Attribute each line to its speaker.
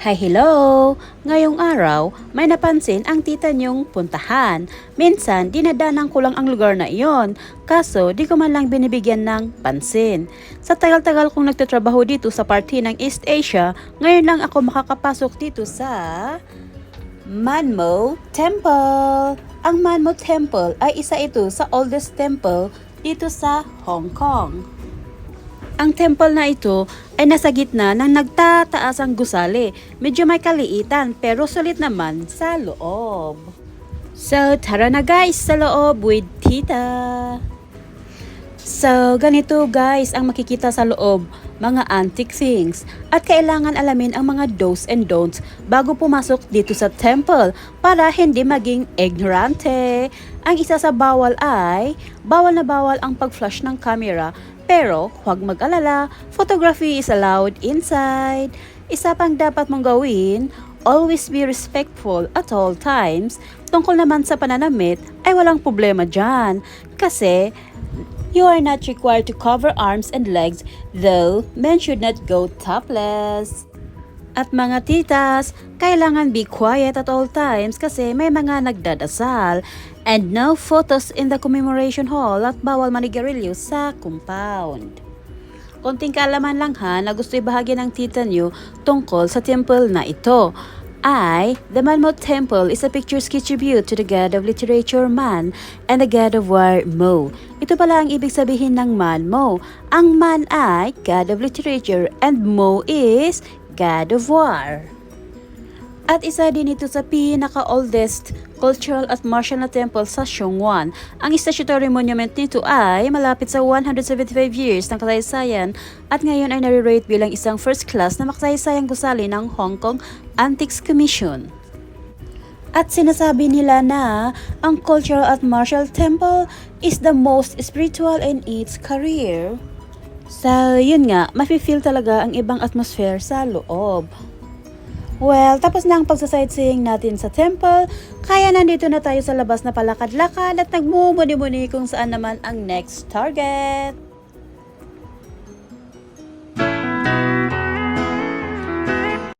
Speaker 1: Hi, hello! Ngayong araw, may napansin ang tita niyong puntahan. Minsan, dinadanan ko lang ang lugar na iyon, kaso di ko man lang binibigyan ng pansin. Sa tagal-tagal kong nagtatrabaho dito sa parte ng East Asia, ngayon lang ako makakapasok dito sa Manmo Temple. Ang Manmo Temple ay isa ito sa oldest temple dito sa Hong Kong. Ang temple na ito ay nasa gitna ng nagtataasang gusali. Medyo may kaliitan pero sulit naman sa loob. So tara na guys sa loob with tita. So ganito guys ang makikita sa loob, mga antique things. At kailangan alamin ang mga do's and don'ts bago pumasok dito sa temple para hindi maging ignorante. Ang isa sa bawal ay, bawal na bawal ang pag-flash ng camera. Pero, huwag mag-alala, photography is allowed inside. Isa pang dapat mong gawin, always be respectful at all times. Tungkol naman sa pananamit, ay walang problema dyan. Kasi, you are not required to cover arms and legs, though men should not go topless. At mga titas, kailangan be quiet at all times kasi may mga nagdadasal. And no photos in the commemoration hall at bawal manigarilyo sa compound. Konting kaalaman lang ha na gusto ibahagi ng tita nyo tungkol sa temple na ito. The Manmo Temple is a picturesque tribute to the god of literature Man and the god of war Mo. Ito pala ang ibig sabihin ng Manmo. Ang Man ay god of literature and Mo is god of war. At isa din ito sa pinaka-oldest cultural at martial na temple sa Xiongwan. Ang statutory monument nito ay malapit sa 175 years ng kasaysayan at ngayon ay nare-rate bilang isang first class na makasaysayang gusali ng Hong Kong Antiques Commission. At sinasabi nila na ang cultural at martial temple is the most spiritual in its career. So yun nga, mafe-feel talaga ang ibang atmosphere sa loob. Well, tapos na ang pagsasightseeing natin sa temple, kaya nandito na tayo sa labas na palakad-lakad at nagmumuni-muni kung saan naman ang next target.